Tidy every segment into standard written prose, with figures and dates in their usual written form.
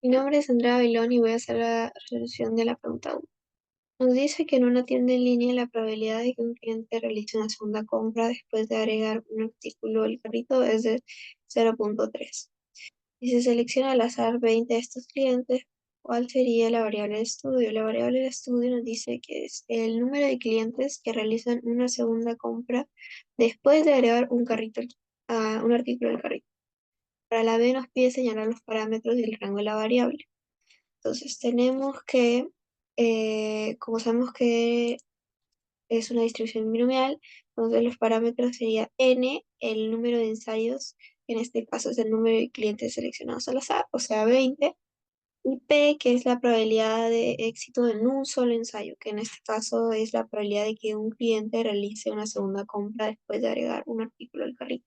Mi nombre es Andrea Bailón y voy a hacer la resolución de la pregunta 1. Nos dice que en una tienda en línea la probabilidad de que un cliente realice una segunda compra después de agregar un artículo al carrito es de 0.3. Si se selecciona al azar 20 de estos clientes, ¿cuál sería la variable de estudio? La variable de estudio nos dice que es el número de clientes que realizan una segunda compra después de agregar un artículo al carrito. Para la B nos pide señalar los parámetros del rango de la variable. Entonces tenemos que, como sabemos que es una distribución binomial, entonces los parámetros sería n, el número de ensayos, que en este caso es el número de clientes seleccionados al azar, o sea 20, y p, que es la probabilidad de éxito en un solo ensayo, que en este caso es la probabilidad de que un cliente realice una segunda compra después de agregar un artículo al carrito,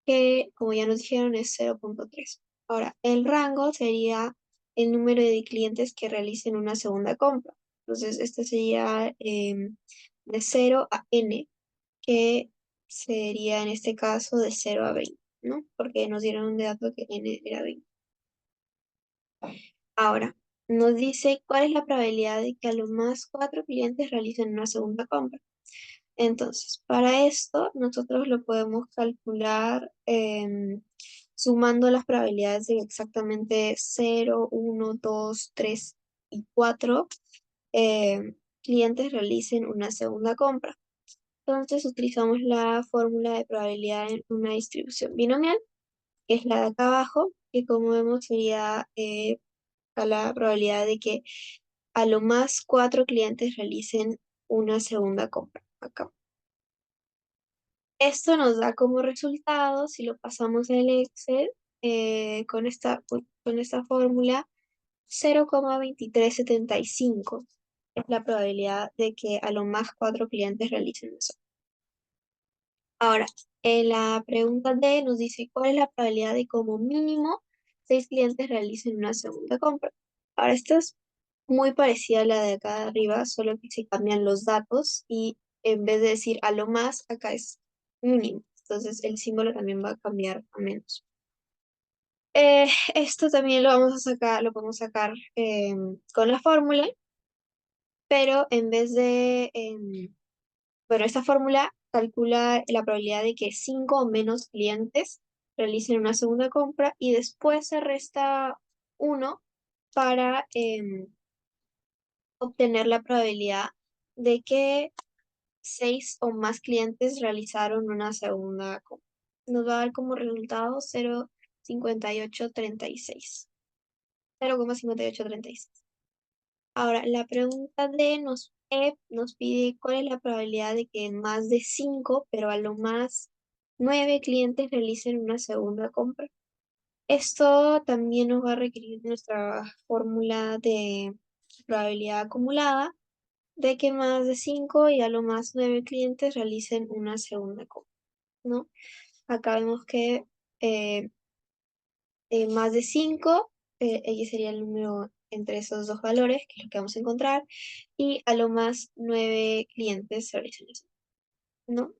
que como ya nos dijeron es 0.3. Ahora, el rango sería el número de clientes que realicen una segunda compra. Entonces, este sería de 0 a n, que sería en este caso de 0 a 20, ¿no? Porque nos dieron un dato que n era 20. Ahora, nos dice cuál es la probabilidad de que a lo más 4 clientes realicen una segunda compra. Entonces, para esto nosotros lo podemos calcular sumando las probabilidades de exactamente 0, 1, 2, 3 y 4 clientes realicen una segunda compra. Entonces utilizamos la fórmula de probabilidad en una distribución binomial, que es la de acá abajo, que como vemos sería a la probabilidad de que a lo más 4 clientes realicen una segunda compra. Acá. Esto nos da como resultado, si lo pasamos al Excel, con esta fórmula, 0,2375 es la probabilidad de que a lo más 4 clientes realicen eso. Ahora, en la pregunta D nos dice cuál es la probabilidad de como mínimo 6 clientes realicen una segunda compra. Ahora, esta es muy parecida a la de acá de arriba, solo que se cambian los datos y en vez de decir a lo más, acá es mínimo. Entonces el símbolo también va a cambiar a menos. Esto también lo vamos a sacar, lo podemos sacar con la fórmula, pero en vez de, bueno, esta fórmula calcula la probabilidad de que 5 o menos clientes realicen una segunda compra y después se resta uno para obtener la probabilidad de que 6 o más clientes realizaron una segunda compra. Nos va a dar como resultado 0,5836. 0,5836. Ahora, la pregunta D nos pide cuál es la probabilidad de que más de 5, pero a lo más 9 clientes realicen una segunda compra. Esto también nos va a requerir nuestra fórmula de probabilidad acumulada de que más de 5 y a lo más 9 clientes realicen una segunda compra, ¿no? Acá vemos que eh, más de 5, ella sería el número entre esos dos valores, que es lo que vamos a encontrar, y a lo más 9 clientes realizan eso, ¿no?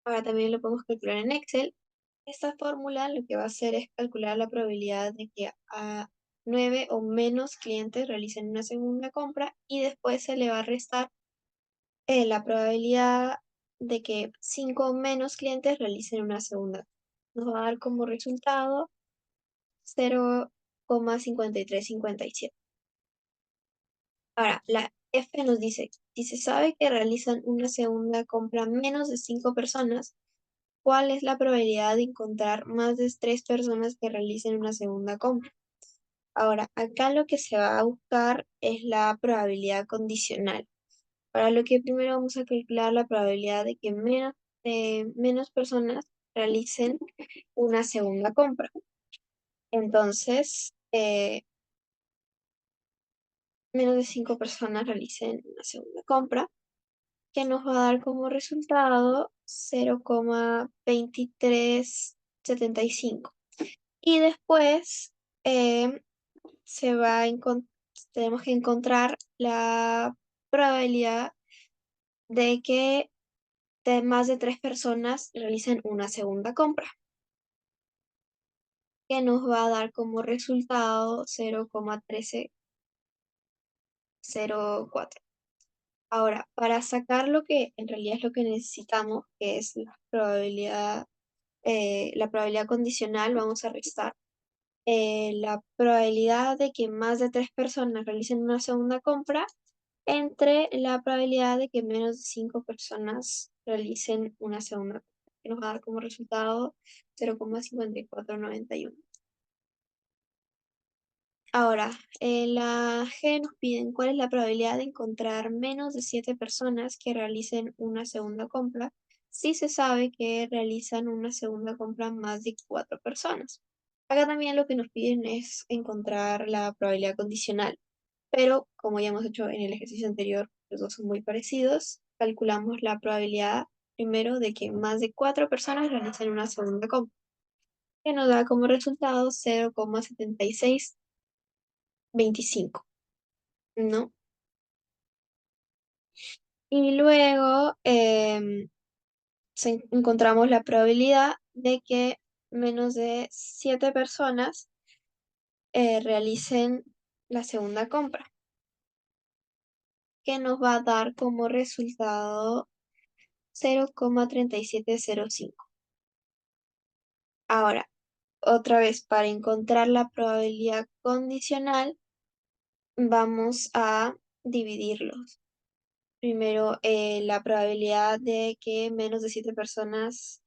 Ahora también lo podemos calcular en Excel. Esta fórmula lo que va a hacer es calcular la probabilidad de que a 9 o menos clientes realicen una segunda compra y después se le va a restar la probabilidad de que 5 o menos clientes realicen una segunda. Nos va a dar como resultado 0,5357. Ahora, la F nos dice, si se sabe que realizan una segunda compra menos de 5 personas, ¿cuál es la probabilidad de encontrar más de 3 personas que realicen una segunda compra? Ahora, acá lo que se va a buscar es la probabilidad condicional. Para lo que primero vamos a calcular la probabilidad de que menos personas realicen una segunda compra. Entonces, menos de 5 personas realicen una segunda compra, que nos va a dar como resultado 0,2375. Y después eh, tenemos que encontrar la probabilidad de que más de 3 personas realicen una segunda compra. que nos va a dar como resultado 0,1304. Ahora, para sacar lo que en realidad es lo que necesitamos, que es la probabilidad condicional, vamos a restar la probabilidad de que más de tres personas realicen una segunda compra entre la probabilidad de que menos de cinco personas realicen una segunda compra, que nos va a dar como resultado 0,5491. Ahora, en la G nos piden cuál es la probabilidad de encontrar menos de 7 personas que realicen una segunda compra si se sabe que realizan una segunda compra más de 4 personas. Acá también lo que nos piden es encontrar la probabilidad condicional, pero como ya hemos hecho en el ejercicio anterior, los dos son muy parecidos. Calculamos la probabilidad primero de que más de 4 personas realicen una segunda compra, que nos da como resultado 0,7625, ¿no? Y luego encontramos la probabilidad de que menos de 7 personas realicen la segunda compra, que nos va a dar como resultado 0,3705. Ahora, otra vez, para encontrar la probabilidad condicional, vamos a dividirlos. Primero, la probabilidad de que menos de 7 personas,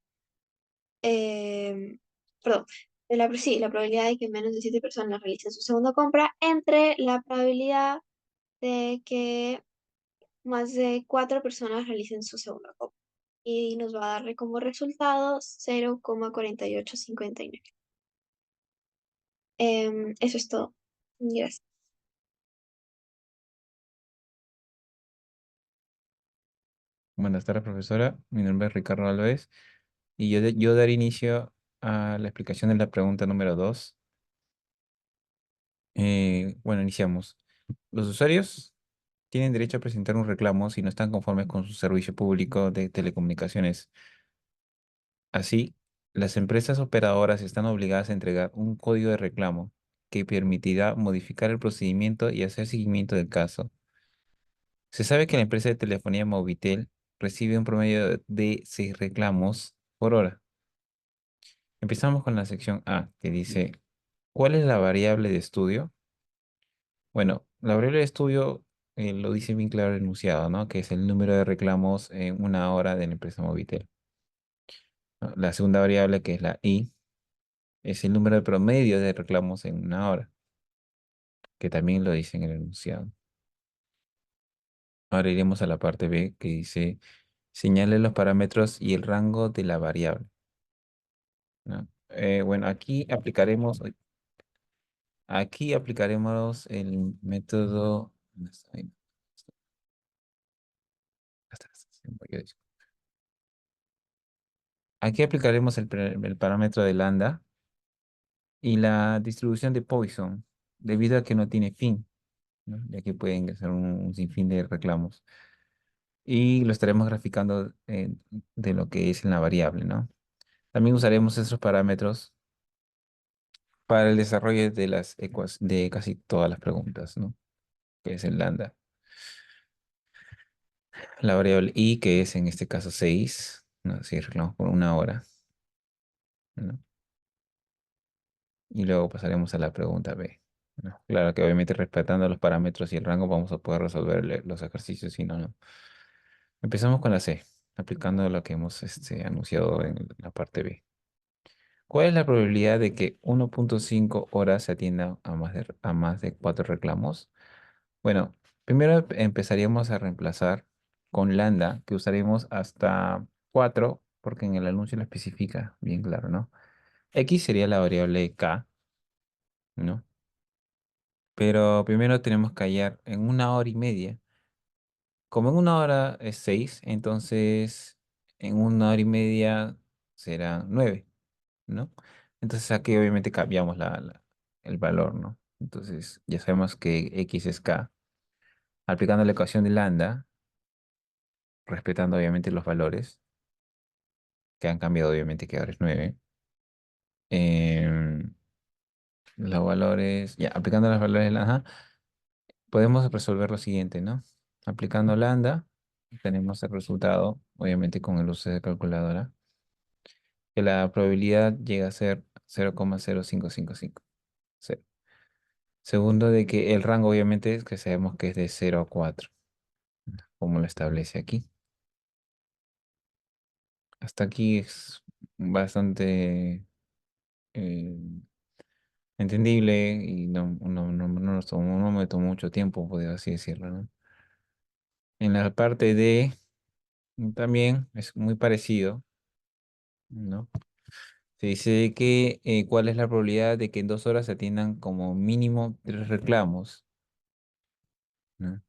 eh, perdón, sí, la probabilidad de que menos de 7 personas realicen su segunda compra entre la probabilidad de que más de 4 personas realicen su segunda compra. Y nos va a dar como resultado 0,4859. Eso es todo. Gracias. Buenas tardes, profesora. Mi nombre es Ricardo Alves y yo daré inicio a la explicación de la pregunta número 2. Bueno, iniciamos. Los usuarios tienen derecho a presentar un reclamo si no están conformes con su servicio público de telecomunicaciones. Así, las empresas operadoras están obligadas a entregar un código de reclamo que permitirá modificar el procedimiento y hacer seguimiento del caso. Se sabe que la empresa de telefonía Movitel recibe un promedio de 6 reclamos por hora. Empezamos con la sección A, que dice, ¿cuál es la variable de estudio? Bueno, la variable de estudio lo dice bien claro el enunciado, ¿no? Que es el número de reclamos en una hora de la empresa Movitel, ¿no? La segunda variable, que es la I, es el número de promedio de reclamos en una hora, que también lo dice en el enunciado. Ahora iremos a la parte B, que dice, señale los parámetros y el rango de la variable, ¿no? Bueno, aquí aplicaremos el método. ¿Dónde está? Ahí. Aquí aplicaremos el parámetro de lambda y la distribución de Poisson, debido a que no tiene fin, ¿no? Ya que pueden hacer un sinfín de reclamos. Y lo estaremos graficando de lo que es en la variable, ¿no? También usaremos esos parámetros para el desarrollo de de casi todas las preguntas, ¿no? Que es el lambda. La variable i, que es en este caso 6, ¿no? Si reclamos por una hora, ¿no? Y luego pasaremos a la pregunta B, ¿no? Claro que obviamente respetando los parámetros y el rango vamos a poder resolver los ejercicios, si no, no. Empezamos con la C, aplicando lo que hemos anunciado en la parte B. ¿Cuál es la probabilidad de que 1,5 horas se atienda a más de 4 reclamos? Bueno, primero empezaríamos a reemplazar con lambda, que usaremos hasta 4, porque en el anuncio lo especifica bien claro, ¿no? X sería la variable K, ¿no? Pero primero tenemos que hallar en una hora y media. Como en una hora es 6, entonces en una hora y media será 9, ¿no? Entonces aquí obviamente cambiamos el valor, ¿no? Entonces ya sabemos que X es K. Aplicando la ecuación de lambda, respetando obviamente los valores, que han cambiado obviamente que ahora es 9. Los valores, ya, aplicando los valores, ajá, podemos resolver lo siguiente, ¿no? Aplicando lambda, tenemos el resultado, obviamente con el uso de calculadora, que la probabilidad llega a ser 0,0555. Cero. Segundo, de que el rango obviamente es que sabemos que es de 0 a 4, como lo establece aquí. Hasta aquí es bastante eh, entendible y no me tomó mucho tiempo, por así decirlo, ¿no? En la parte de también es muy parecido, ¿no? Se dice que cuál es la probabilidad de que en 2 horas se atiendan como mínimo 3 reclamos, ¿no?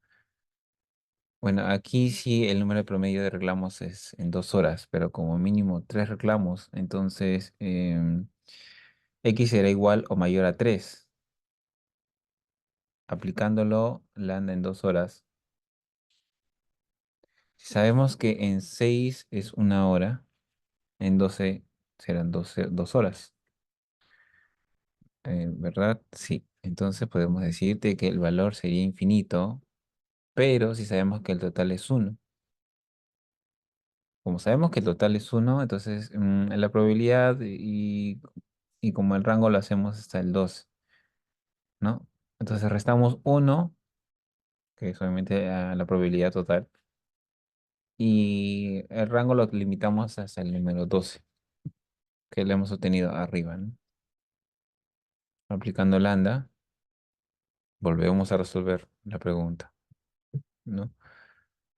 Bueno, aquí sí el número promedio de reclamos es en 2 horas, pero como mínimo 3 reclamos, entonces X será igual o mayor a 3. Aplicándolo, lambda en 2 horas. Si sabemos que en 6 es 1 hora, en 12 serán 2 horas, ¿verdad? Sí. Entonces podemos decirte que el valor sería infinito, pero si sabemos que el total es 1. Como sabemos que el total es 1, entonces la probabilidad y como el rango lo hacemos hasta el 2, ¿no? Entonces restamos 1, que es obviamente la probabilidad total, y el rango lo limitamos hasta el número 12, que lo hemos obtenido arriba, ¿no? Aplicando lambda, volvemos a resolver la pregunta, ¿no?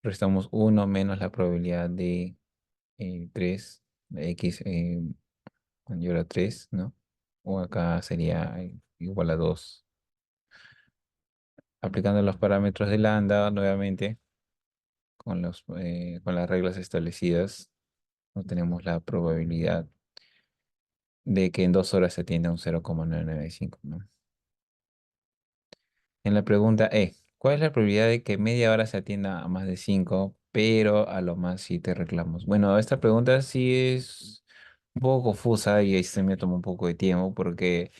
Restamos 1 menos la probabilidad de 3, de x mayor a 3, ¿no? O acá sería igual a 2. Aplicando los parámetros de lambda nuevamente con las reglas establecidas, obtenemos la probabilidad de que en 2 horas se atienda un 0,995, ¿no? En la pregunta E, ¿cuál es la probabilidad de que media hora se atienda a más de 5, pero a lo más 7 reclamos? Bueno, esta pregunta sí es un poco confusa y ahí se me tomó un poco de tiempo porque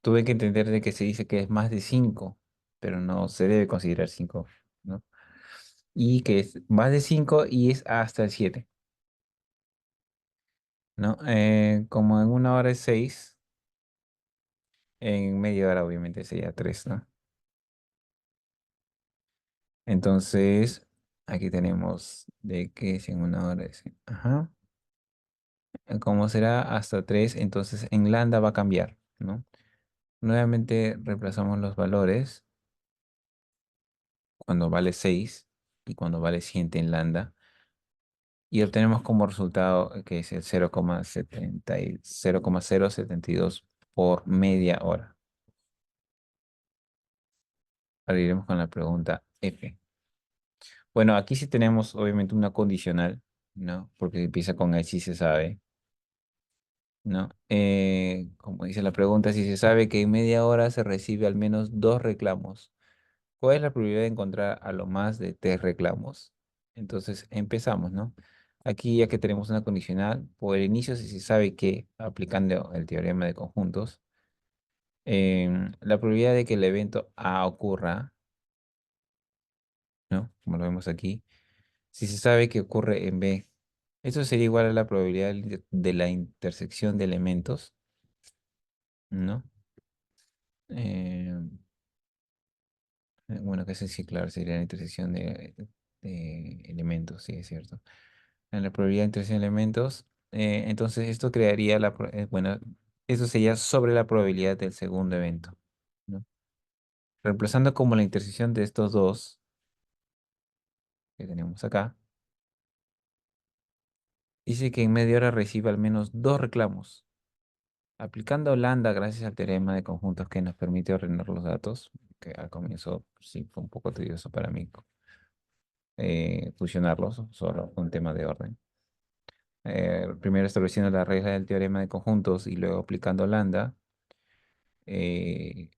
tuve que entender de que se dice que es más de 5, pero no se debe considerar 5, ¿no? Y que es más de 5 y es hasta el 7, ¿no? Como en 1 hora es 6, en media hora obviamente sería 3, ¿no? Entonces, aquí tenemos de que si en 1 hora es, ajá, como será hasta 3, entonces en lambda va a cambiar, ¿no? Nuevamente reemplazamos los valores cuando vale 6 y cuando vale 7 en lambda y obtenemos como resultado que es el 0,072 por media hora. Ahora iremos con la pregunta F. Bueno, aquí sí tenemos obviamente una condicional, ¿no? Porque empieza con el si se sabe, ¿no? Como dice la pregunta, si se sabe que en media hora se recibe al menos 2 reclamos, ¿cuál es la probabilidad de encontrar a lo más de 3 reclamos? Entonces empezamos, ¿no? Aquí ya que tenemos una condicional, por el inicio si se sabe que, aplicando el teorema de conjuntos, la probabilidad de que el evento A ocurra, ¿no? Como lo vemos aquí, si se sabe que ocurre en B, eso sería igual a la probabilidad de la intersección de elementos, ¿no? Eh, bueno, que sí, claro, sería la intersección de elementos, sí, es cierto. En la probabilidad de intersección de elementos, entonces esto crearía bueno, eso sería sobre la probabilidad del segundo evento, ¿no? Reemplazando como la intersección de estos dos que tenemos acá, dice que en media hora recibe al menos 2 reclamos. Aplicando lambda gracias al teorema de conjuntos que nos permite ordenar los datos, que al comienzo sí fue un poco tedioso para mí fusionarlos, solo un tema de orden. Primero estableciendo la regla del teorema de conjuntos y luego aplicando lambda, eh,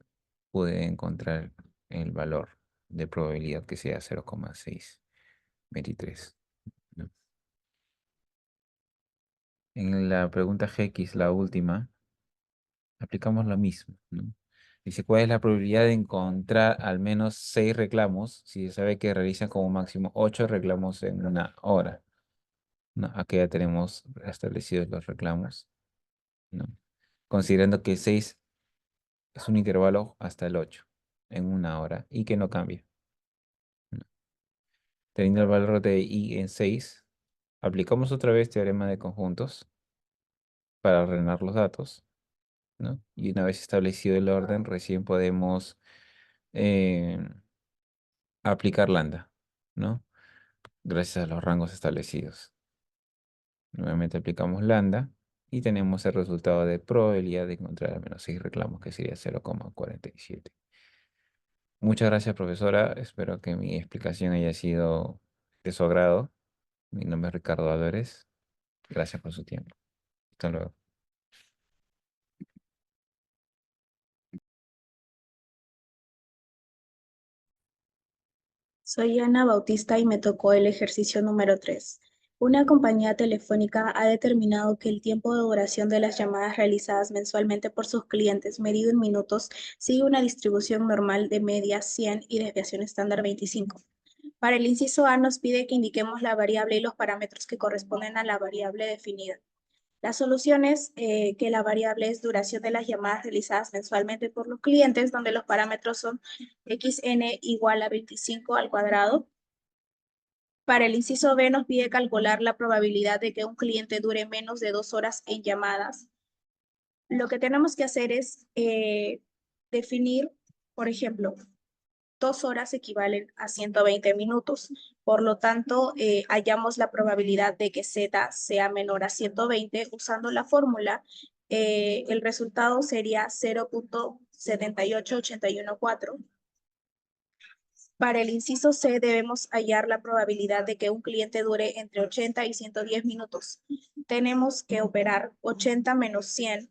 pude encontrar el valor de probabilidad que sea 0,623, ¿no? En la pregunta GX, la última, aplicamos lo mismo, ¿no? Dice, ¿cuál es la probabilidad de encontrar al menos 6 reclamos si se sabe que realizan como máximo 8 reclamos en una hora? ¿No? Aquí ya tenemos establecidos los reclamos, ¿no? Considerando que 6 es un intervalo hasta el 8 en una hora y que no cambia, ¿no? Teniendo el valor de i en 6, aplicamos otra vez teorema de conjuntos para ordenar los datos, ¿no? Y una vez establecido el orden, recién podemos eh, aplicar lambda, ¿no? Gracias a los rangos establecidos. Nuevamente aplicamos lambda y tenemos el resultado de probabilidad de encontrar al menos 6 reclamos, que sería 0,47. Muchas gracias, profesora. Espero que mi explicación haya sido de su agrado. Mi nombre es Ricardo Álvarez. Gracias por su tiempo. Hasta luego. Soy Ana Bautista y me tocó el ejercicio número 3. Una compañía telefónica ha determinado que el tiempo de duración de las llamadas realizadas mensualmente por sus clientes, medido en minutos, sigue una distribución normal de media 100 y desviación estándar 25. Para el inciso A nos pide que indiquemos la variable y los parámetros que corresponden a la variable definida. La solución es que la variable es duración de las llamadas realizadas mensualmente por los clientes, donde los parámetros son xn igual a 25 al cuadrado. Para el inciso B nos pide calcular la probabilidad de que un cliente dure menos de 2 horas en llamadas. Lo que tenemos que hacer es definir, por ejemplo, 2 horas equivalen a 120 minutos. Por lo tanto, hallamos la probabilidad de que Z sea menor a 120 usando la fórmula. El resultado sería 0,78814. Para el inciso C debemos hallar la probabilidad de que un cliente dure entre 80 y 110 minutos. Tenemos que operar 80 menos 100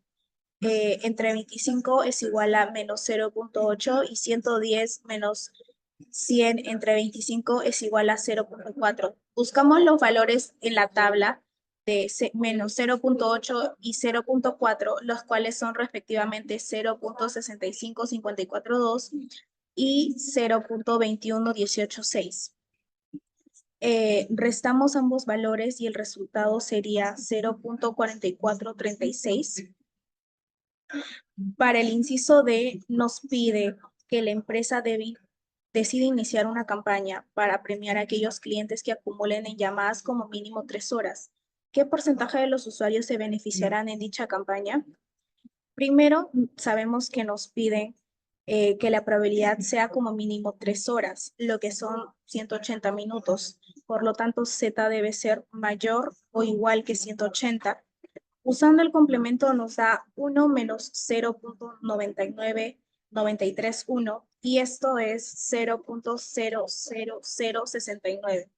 entre 25 es igual a menos 0,8 y 110 menos 100 entre 25 es igual a 0,4. Buscamos los valores en la tabla de menos 0,8 y 0,4, los cuales son respectivamente 0,65542 y 0,21186. Restamos ambos valores y el resultado sería 0,4436. Para el inciso D, nos pide que la empresa decide iniciar una campaña para premiar a aquellos clientes que acumulen en llamadas como mínimo 3 horas. ¿Qué porcentaje de los usuarios se beneficiarán en dicha campaña? Primero, sabemos que nos piden que la probabilidad sea como mínimo 3 horas, lo que son 180 minutos. Por lo tanto, Z debe ser mayor o igual que 180. Usando el complemento nos da 1 menos 0,99931 y esto es 0,00069.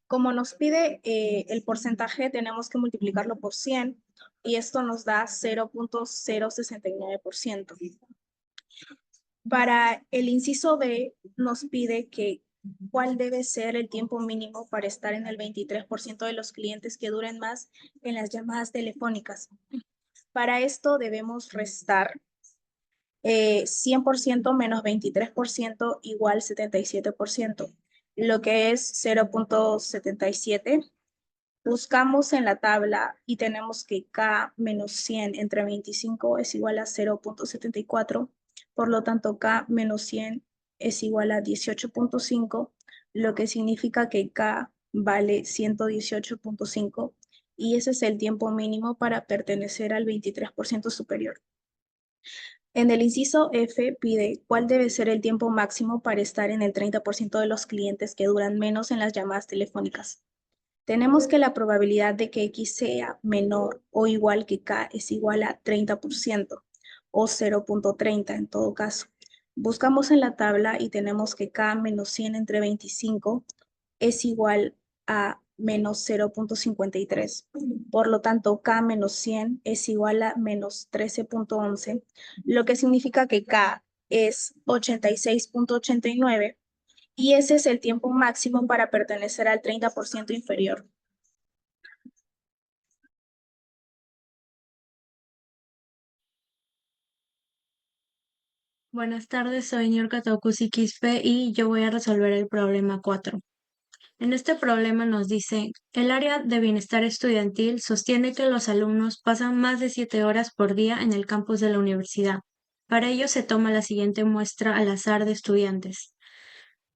Como nos pide el porcentaje, tenemos que multiplicarlo por 100 y esto nos da 0,069%. Para el inciso B nos pide que cuál debe ser el tiempo mínimo para estar en el 23% de los clientes que duren más en las llamadas telefónicas. Para esto debemos restar 100% menos 23% igual 77%, lo que es 0,77. Buscamos en la tabla y tenemos que K menos 100 entre 25 es igual a 0,74. Por lo tanto, K menos 100 es igual a 18,5, lo que significa que K vale 118,5 y ese es el tiempo mínimo para pertenecer al 23% superior. En el inciso F pide cuál debe ser el tiempo máximo para estar en el 30% de los clientes que duran menos en las llamadas telefónicas. Tenemos que la probabilidad de que X sea menor o igual que K es igual a 30% o 0,30 en todo caso. Buscamos en la tabla y tenemos que K menos 100 entre 25 es igual a menos 0,53. Por lo tanto, K menos 100 es igual a menos 13,11, lo que significa que K es 86,89 y ese es el tiempo máximo para pertenecer al 30% inferior. Buenas tardes, soy Niurka Tokusi Quispe y yo voy a resolver el problema 4. En este problema nos dice, el área de bienestar estudiantil sostiene que los alumnos pasan más de 7 horas por día en el campus de la universidad. Para ello se toma la siguiente muestra al azar de estudiantes.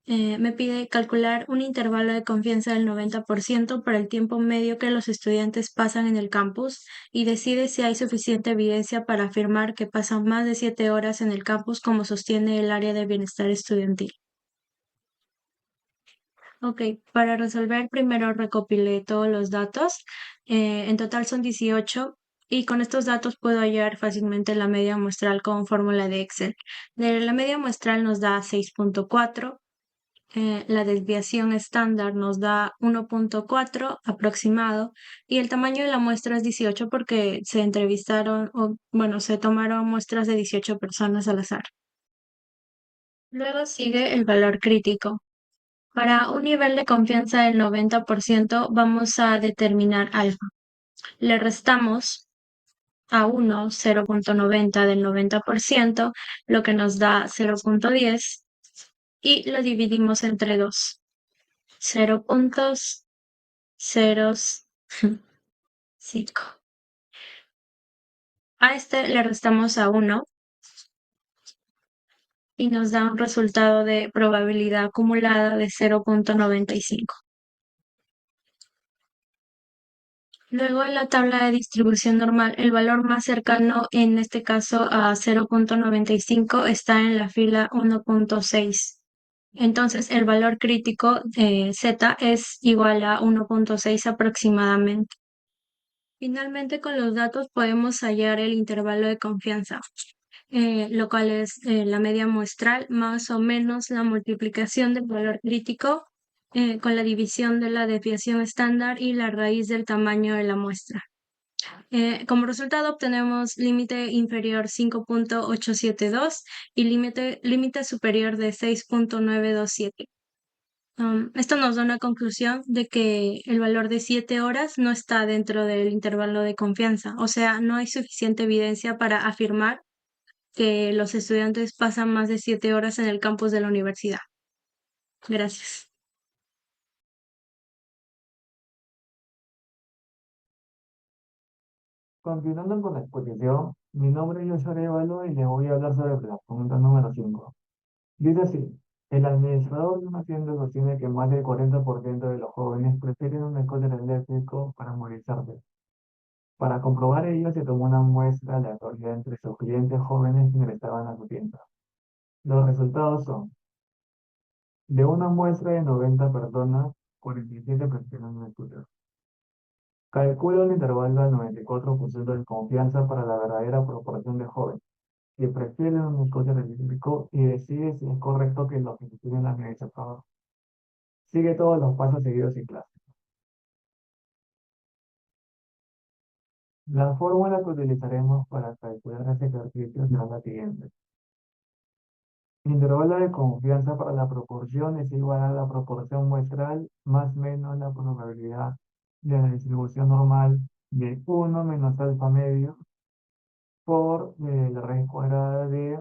Me pide calcular un intervalo de confianza del 90% para el tiempo medio que los estudiantes pasan en el campus y decide si hay suficiente evidencia para afirmar que pasan más de 7 horas en el campus como sostiene el área de bienestar estudiantil. Ok, para resolver primero recopilé todos los datos. En total son 18 y con estos datos puedo hallar fácilmente la media muestral con fórmula de Excel. De la media muestral nos da 6.4. La desviación estándar nos da 1.4 aproximado y el tamaño de la muestra es 18 porque se entrevistaron o bueno, se tomaron muestras de 18 personas al azar. Luego sigue el valor crítico. Para un nivel de confianza del 90% vamos a determinar alfa. Le restamos a 1 0.90 del 90%, lo que nos da 0.10 y lo dividimos entre 2. 0.05. A este le restamos a 1 y nos da un resultado de probabilidad acumulada de 0.95. Luego en la tabla de distribución normal, el valor más cercano, en este caso a 0.95, está en la fila 1.6. Entonces el valor crítico Z es igual a 1.6 aproximadamente. Finalmente, con los datos podemos hallar el intervalo de confianza, lo cual es la media muestral más o menos la multiplicación del valor crítico con la división de la desviación estándar y la raíz del tamaño de la muestra. Como resultado obtenemos límite inferior 5.872 y límite superior de 6.927. Esto nos da una conclusión de que el valor de 7 horas no está dentro del intervalo de confianza, o sea, no hay suficiente evidencia para afirmar que los estudiantes pasan más de 7 horas en el campus de la universidad. Gracias. Continuando con la exposición, mi nombre es Joshua Arevalo y les voy a hablar sobre la pregunta número 5. Dice así, el administrador de una tienda sostiene que más del 40% de los jóvenes prefieren un scooter eléctrico para movilizarse. Para comprobar ello, se tomó una muestra aleatoria entre sus clientes jóvenes que ingresaban a su tienda. Los resultados son, de una muestra de 90 personas, 47 prefieren un scooter. Calcula un intervalo al 94% de confianza para la verdadera proporción de jóvenes que prefieren un scooter eléctrico y decide si es correcto que lo ejecuten en administrador. Sigue todos los pasos seguidos en clase. La fórmula que utilizaremos para calcular este ejercicio es la siguiente. Intervalo de confianza para la proporción es igual a la proporción muestral más menos la probabilidad de la distribución normal de 1 menos alfa medio por la raíz cuadrada de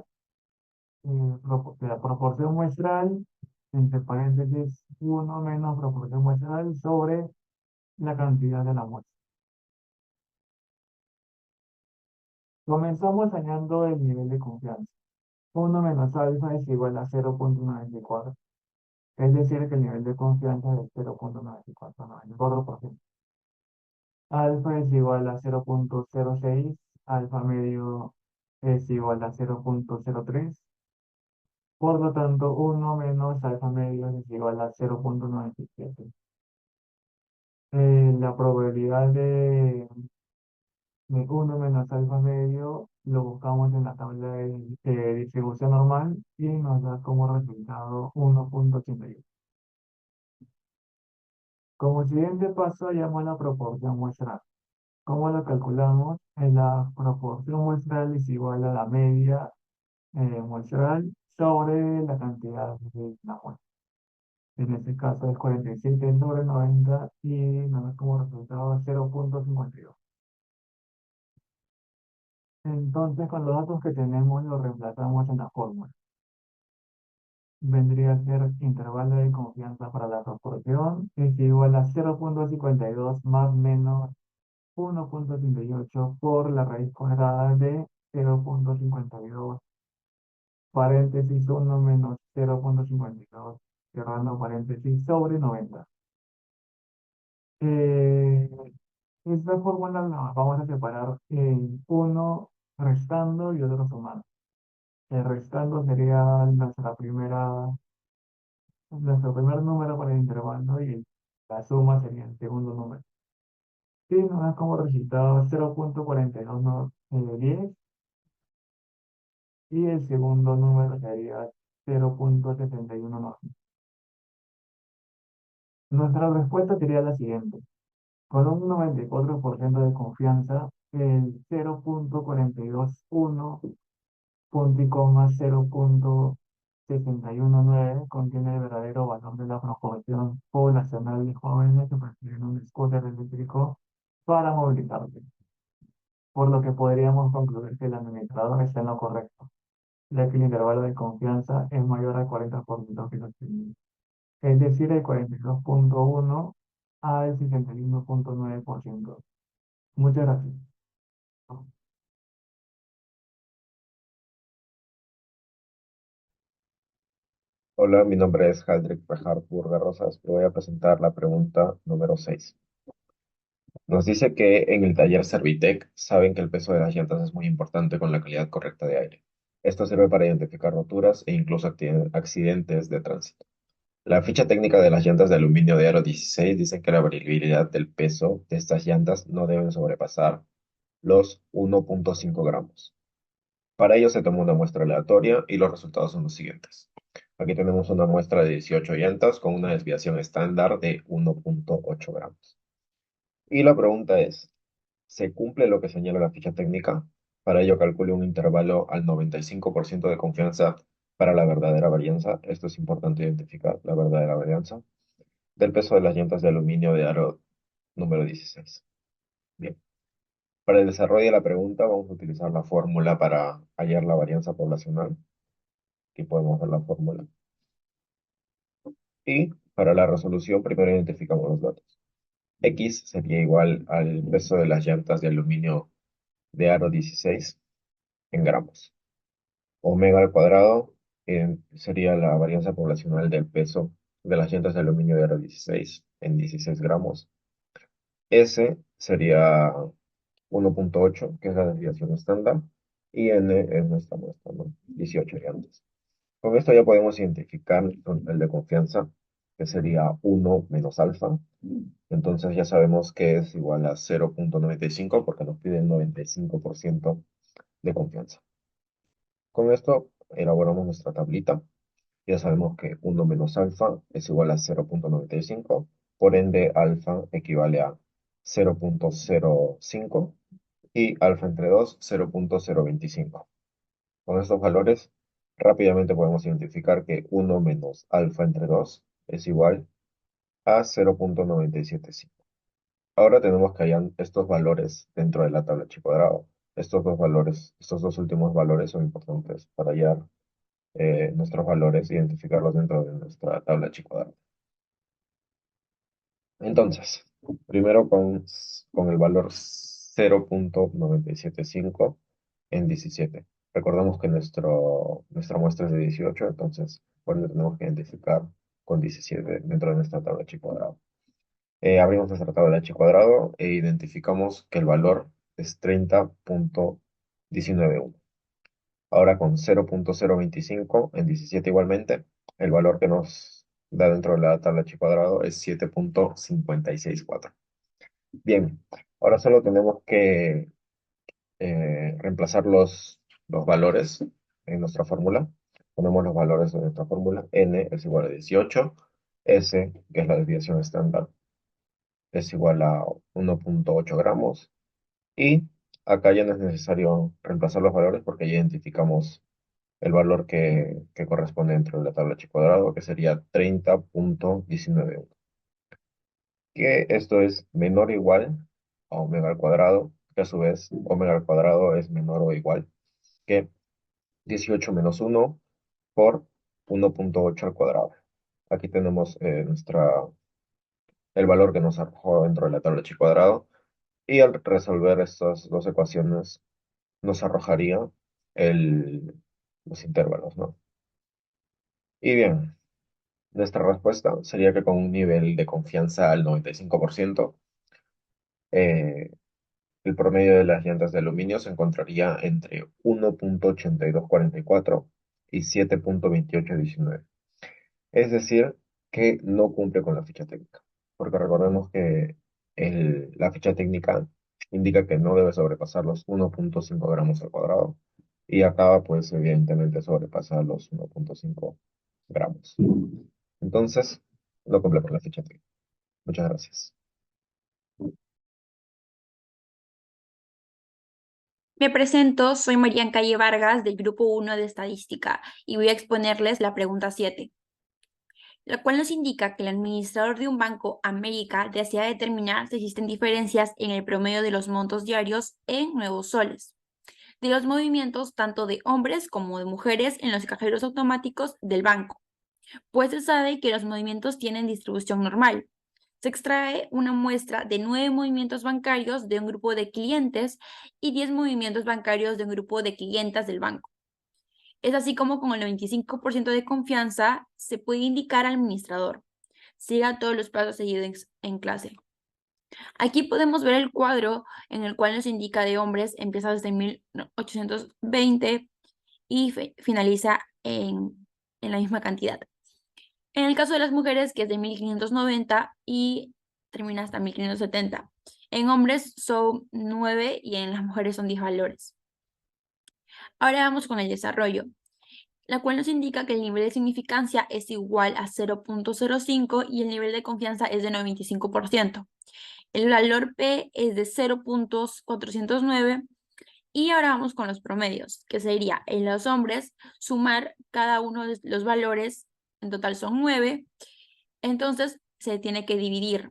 la proporción muestral, entre paréntesis 1 menos proporción muestral sobre la cantidad de la muestra. Comenzamos hallando el nivel de confianza. 1 menos alfa es igual a 0.94. Es decir, que el nivel de confianza es 0.94%. Alfa es igual a 0.06. Alfa medio es igual a 0.03. Por lo tanto, 1 menos alfa medio es igual a 0.97. La probabilidad de 1 menos alfa medio lo buscamos en la tabla de distribución normal y nos da como resultado 1.81. Como siguiente paso, hallamos la proporción muestral. ¿Cómo lo calculamos? La proporción muestral es igual a la media muestral sobre la cantidad de la muestra. En este caso es 47 sobre 90 y nos da como resultado 0.52. Entonces, con los datos que tenemos, los reemplazamos en la fórmula. Vendría a ser intervalo de confianza para la proporción es igual a 0,52 más menos 1,38 por la raíz cuadrada de 0,52 paréntesis 1 menos 0,52 cerrando paréntesis sobre 90. Eh, Esta fórmula la vamos a separar en uno restando y otro sumando. El restando sería nuestro primer número para el intervalo y la suma sería el segundo número. Y nos da como resultado 0,4210 y el segundo número sería 0,7190. Nuestra respuesta sería la siguiente. Con un 94% de confianza, el 0,421 punto y coma 0,619 contiene el verdadero valor de la proporción poblacional de jóvenes que prefieren un scooter eléctrico para movilizarse, por lo que podríamos concluir que el administrador está en lo correcto, ya que el intervalo de confianza es mayor al 40% que lo tiene, es decir, el 42,1 al 61,9%. Muchas gracias. Hola, mi nombre es Haldrik Bejar Burga Rosas y voy a presentar la pregunta número 6. Nos dice que en el taller Servitec saben que el peso de las llantas es muy importante con la calidad correcta de aire. Esto sirve para identificar roturas e incluso accidentes de tránsito. La ficha técnica de las llantas de aluminio de aro 16 dice que la variabilidad del peso de estas llantas no deben sobrepasar los 1,5 gramos. Para ello se tomó una muestra aleatoria y los resultados son los siguientes. Aquí tenemos una muestra de 18 llantas con una desviación estándar de 1,8 gramos. Y la pregunta es, ¿se cumple lo que señala la ficha técnica? Para ello calcule un intervalo al 95% de confianza para la verdadera varianza. Esto es importante identificar, la verdadera varianza del peso de las llantas de aluminio de aro número 16. Bien. Para el desarrollo de la pregunta vamos a utilizar la fórmula para hallar la varianza poblacional. Aquí podemos ver la fórmula. Y para la resolución primero identificamos los datos. X sería igual al peso de las llantas de aluminio de aro 16 en gramos. Omega al cuadrado sería la varianza poblacional del peso de las llantas de aluminio de aro 16 en 16 gramos. S sería 1,8, que es la desviación estándar, y N es nuestra muestra, ¿no? 18 llantas. Con esto ya podemos identificar el nivel de confianza, que sería 1 menos alfa. Entonces ya sabemos que es igual a 0,95 porque nos pide el 95% de confianza. Con esto elaboramos nuestra tablita. Ya sabemos que 1 menos alfa es igual a 0,95. Por ende, alfa equivale a 0,05 y alfa entre 2, 0,025. Con estos valores, rápidamente podemos identificar que 1 menos alfa entre 2 es igual a 0,975. Ahora tenemos que hallar estos valores dentro de la tabla chi cuadrado. Estos dos valores, estos dos últimos valores son importantes para hallar nuestros valores e identificarlos dentro de nuestra tabla chi cuadrado. Entonces, primero con el valor 0,975 en 17. Recordemos que nuestra muestra es de 18, entonces por eso tenemos que identificar con 17 dentro de nuestra tabla chi cuadrado. Abrimos nuestra tabla chi cuadrado e identificamos que el valor es 30,191. Ahora con 0,025 en 17 igualmente, el valor que nos da dentro de la tabla chi cuadrado es 7,564. Bien, ahora solo tenemos que reemplazar los valores en nuestra fórmula. Ponemos los valores de nuestra fórmula. N es igual a 18. S, que es la desviación estándar, es igual a 1,8 gramos. Y acá ya no es necesario reemplazar los valores porque ya identificamos el valor que corresponde dentro de la tabla chi cuadrado, que sería 30,191. Que esto es menor o igual a omega al cuadrado que a su vez omega al cuadrado es menor o igual que 18 menos 1 por 1.8 al cuadrado. Aquí tenemos el valor que nos arrojó dentro de la tabla chi cuadrado. Y al resolver estas dos ecuaciones nos arrojaría los intervalos, ¿no? Y bien, nuestra respuesta sería que con un nivel de confianza al 95%, eh, el promedio de las llantas de aluminio se encontraría entre 1.8244 y 7.2819. Es decir, que no cumple con la ficha técnica, porque recordemos que la ficha técnica indica que no debe sobrepasar los 1.5 gramos al cuadrado y acá pues evidentemente sobrepasa los 1.5 gramos. Entonces, no cumple con la ficha técnica. Muchas gracias. Me presento, soy Marian Calle Vargas del Grupo 1 de Estadística y voy a exponerles la pregunta 7, la cual nos indica que el administrador de un banco, América, desea determinar si existen diferencias en el promedio de los montos diarios en nuevos soles, de los movimientos tanto de hombres como de mujeres en los cajeros automáticos del banco, pues se sabe que los movimientos tienen distribución normal. Se extrae una muestra de 9 movimientos bancarios de un grupo de clientes y 10 movimientos bancarios de un grupo de clientas del banco. Es así como con el 95% de confianza se puede indicar al administrador. Siga todos los pasos seguidos en clase. Aquí podemos ver el cuadro en el cual nos indica de hombres, empieza desde 1820 y finaliza en la misma cantidad. En el caso de las mujeres, que es de 1590 y termina hasta 1570. En hombres son 9 y en las mujeres son 10 valores. Ahora vamos con el desarrollo, la cual nos indica que el nivel de significancia es igual a 0.05 y el nivel de confianza es de 95%. El valor P es de 0.409 y ahora vamos con los promedios, que sería en los hombres sumar cada uno de los valores, en total son 9, entonces se tiene que dividir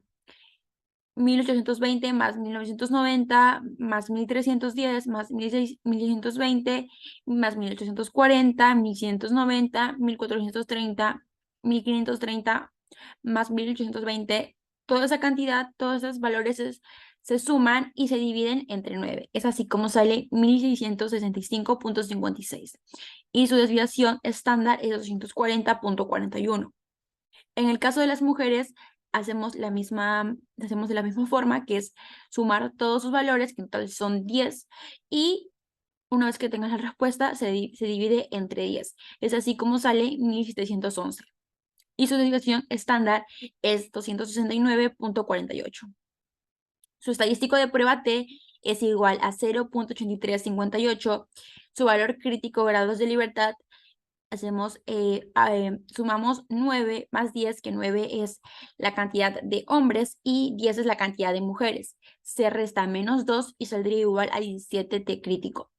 1820 más 1990 más 1310 más 1620 más 1840, 1190, 1430, 1530 más 1820. Toda esa cantidad, todos esos valores se suman y se dividen entre 9. Es así como sale 1665.56. Y su desviación estándar es 240.41. En el caso de las mujeres, hacemos de la misma forma, que es sumar todos sus valores, que en total son 10, y una vez que tengas la respuesta, se divide entre 10. Es así como sale 1711. Y su desviación estándar es 269.48. Su estadístico de prueba T es igual a 0.8358. Su valor crítico grados de libertad sumamos 9 más 10, que 9 es la cantidad de hombres y 10 es la cantidad de mujeres. Se resta menos 2 y saldría igual a 17 T crítico.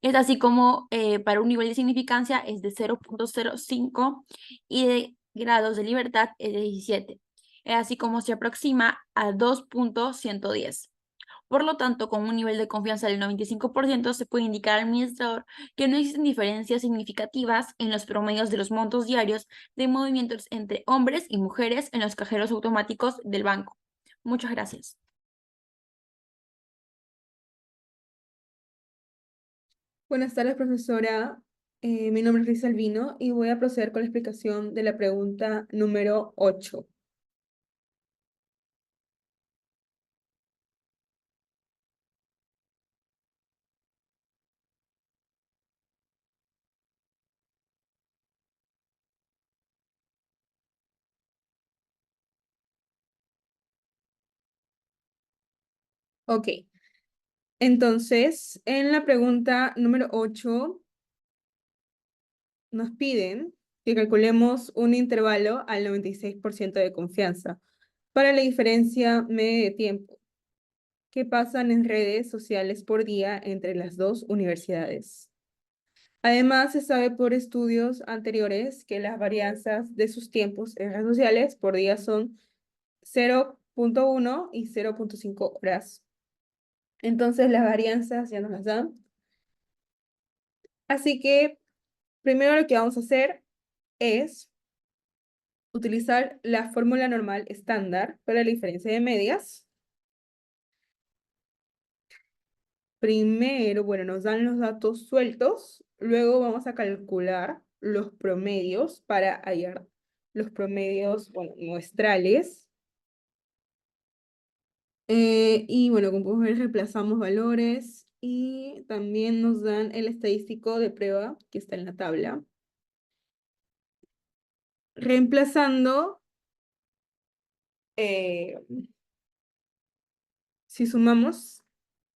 Es así como para un nivel de significancia es de 0.05 y de grados de libertad es de 17. Es así como se aproxima a 2.110. Por lo tanto, con un nivel de confianza del 95%, se puede indicar al administrador que no existen diferencias significativas en los promedios de los montos diarios de movimientos entre hombres y mujeres en los cajeros automáticos del banco. Muchas gracias. Buenas tardes, profesora. Mi nombre es Luis Albino y voy a proceder con la explicación de la pregunta número 8. Ok, entonces, en la pregunta número 8 nos piden que calculemos un intervalo al 96% de confianza para la diferencia media de tiempo que pasan en redes sociales por día entre las dos universidades. Además, se sabe por estudios anteriores que las varianzas de sus tiempos en redes sociales por día son 0.1 y 0.5 horas. Entonces las varianzas ya nos las dan. Así que primero lo que vamos a hacer es utilizar la fórmula normal estándar para la diferencia de medias. Primero, bueno, nos dan los datos sueltos, luego vamos a calcular los promedios para hallar los promedios, bueno, muestrales. Y bueno, como podemos ver, reemplazamos valores y también nos dan el estadístico de prueba que está en la tabla. Reemplazando, si sumamos,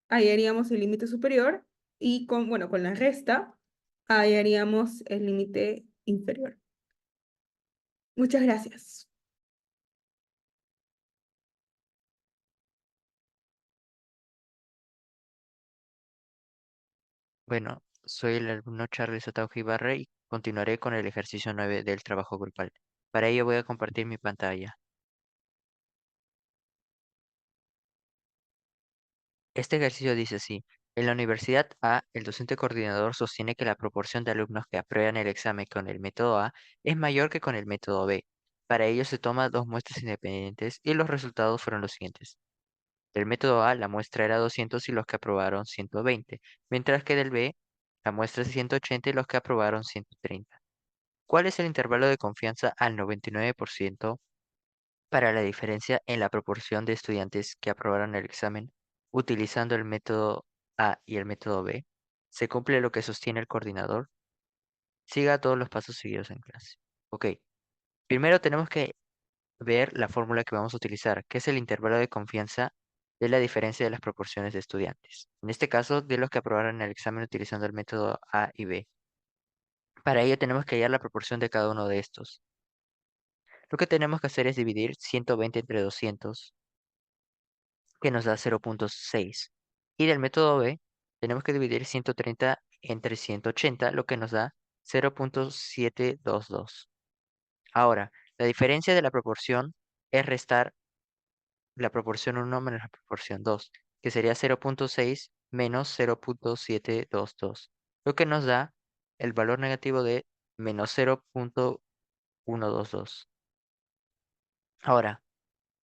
hallaríamos el límite superior y bueno, con la resta hallaríamos el límite inferior. Muchas gracias. Bueno, soy el alumno Charles Otaujo Ibarra y continuaré con el ejercicio 9 del trabajo grupal. Para ello voy a compartir mi pantalla. Este ejercicio dice así: en la Universidad A, el docente coordinador sostiene que la proporción de alumnos que aprueban el examen con el método A es mayor que con el método B. Para ello se toma dos muestras independientes y los resultados fueron los siguientes. Del método A, la muestra era 200 y los que aprobaron 120, mientras que del B, la muestra es 180 y los que aprobaron 130. ¿Cuál es el intervalo de confianza al 99% para la diferencia en la proporción de estudiantes que aprobaron el examen utilizando el método A y el método B? ¿Se cumple lo que sostiene el coordinador? Siga todos los pasos seguidos en clase. Ok, primero tenemos que ver la fórmula que vamos a utilizar, que es el intervalo de confianza de la diferencia de las proporciones de estudiantes. En este caso, de los que aprobaron el examen utilizando el método A y B. Para ello tenemos que hallar la proporción de cada uno de estos. Lo que tenemos que hacer es dividir 120 entre 200, que nos da 0.6. Y del método B, tenemos que dividir 130 entre 180, lo que nos da 0.722. Ahora, la diferencia de la proporción es restar la proporción 1 menos la proporción 2, que sería 0.6 menos 0.722, lo que nos da el valor negativo de menos 0.122. Ahora,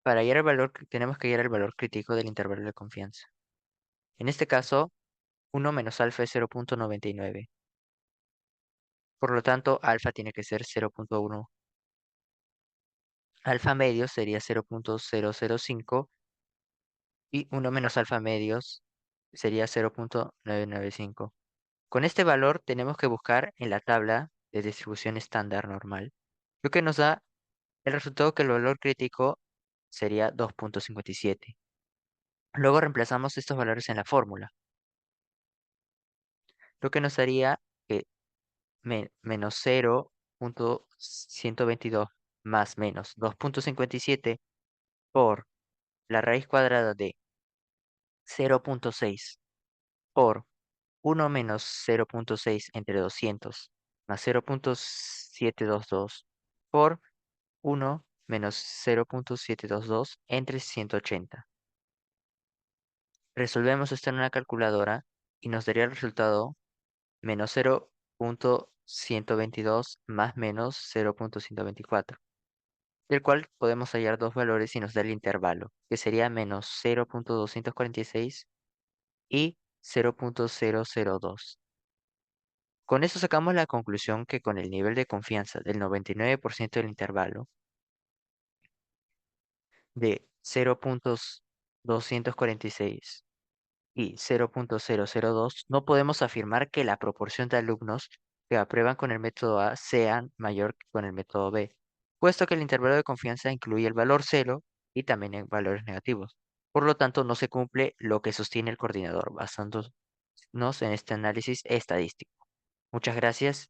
para hallar el valor, tenemos que hallar el valor crítico del intervalo de confianza. En este caso, 1 menos alfa es 0.99. Por lo tanto, alfa tiene que ser 0.1. Alfa medio sería 0.005 y 1 menos alfa medios sería 0.995. Con este valor tenemos que buscar en la tabla de distribución estándar normal, lo que nos da el resultado que el valor crítico sería 2.57. Luego reemplazamos estos valores en la fórmula, lo que nos daría que menos 0.122 más menos 2.57 por la raíz cuadrada de 0.6 por 1 menos 0.6 entre 200 más 0.722 por 1 menos 0.722 entre 180. Resolvemos esto en una calculadora y nos daría el resultado menos 0.122 más menos 0.124, del cual podemos hallar dos valores y nos da el intervalo, que sería menos 0.246 y 0.002. Con eso sacamos la conclusión que con el nivel de confianza del 99% del intervalo de 0.246 y 0.002, no podemos afirmar que la proporción de alumnos que aprueban con el método A sean mayor que con el método B, puesto que el intervalo de confianza incluye el valor 0 y también en valores negativos. Por lo tanto, no se cumple lo que sostiene el coordinador, basándonos en este análisis estadístico. Muchas gracias.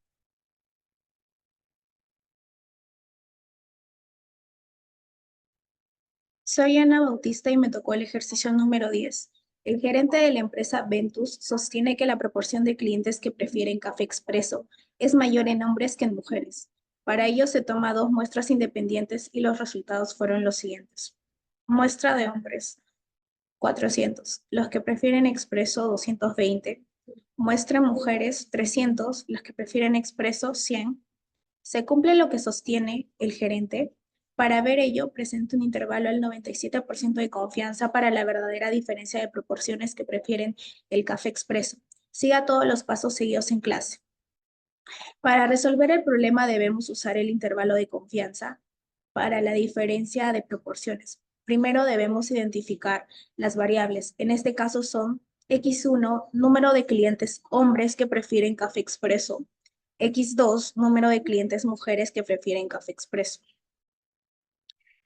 Soy Ana Bautista y me tocó el ejercicio número 10. El gerente de la empresa Ventus sostiene que la proporción de clientes que prefieren café expreso es mayor en hombres que en mujeres. Para ello se toma dos muestras independientes y los resultados fueron los siguientes. Muestra de hombres. 400. Los que prefieren expreso, 220. Muestran mujeres, 300. Los que prefieren expreso, 100. Se cumple lo que sostiene el gerente. Para ver ello, presenta un intervalo al 97% de confianza para la verdadera diferencia de proporciones que prefieren el café expreso. Siga todos los pasos seguidos en clase. Para resolver el problema debemos usar el intervalo de confianza para la diferencia de proporciones. Primero debemos identificar las variables. En este caso son X1, número de clientes hombres que prefieren café expreso. X2, número de clientes mujeres que prefieren café expreso.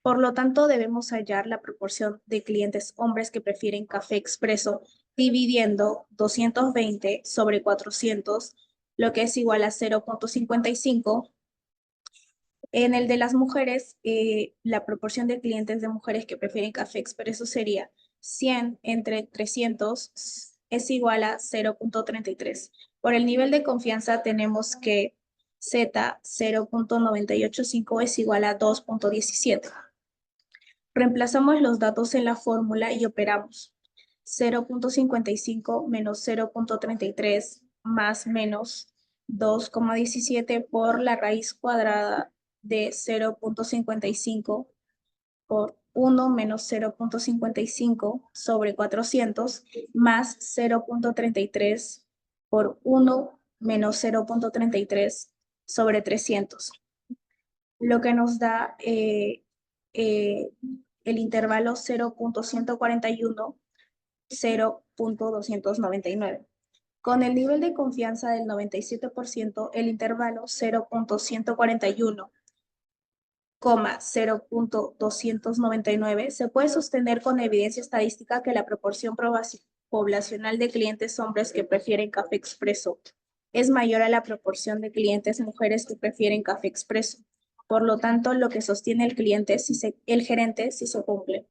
Por lo tanto, debemos hallar la proporción de clientes hombres que prefieren café expreso dividiendo 220 sobre 400, lo que es igual a 0.55. En el de las mujeres, la proporción de clientes de mujeres que prefieren café expreso sería 100 entre 300 es igual a 0.33. Por el nivel de confianza tenemos que Z 0.985 es igual a 2.17. Reemplazamos los datos en la fórmula y operamos. 0.55 menos 0.33 más menos 2,17 por la raíz cuadrada de 0.55 por 1 menos 0.55 sobre 400 más 0.33 por 1 menos 0.33 sobre 300. Lo que nos da el intervalo 0.141, 0.299. Con el nivel de confianza del 97%, el intervalo 0.141, 0.299 se puede sostener con evidencia estadística que la proporción poblacional de clientes hombres que prefieren café expreso es mayor a la proporción de clientes mujeres que prefieren café expreso. Por lo tanto, lo que sostiene el gerente sí se cumple.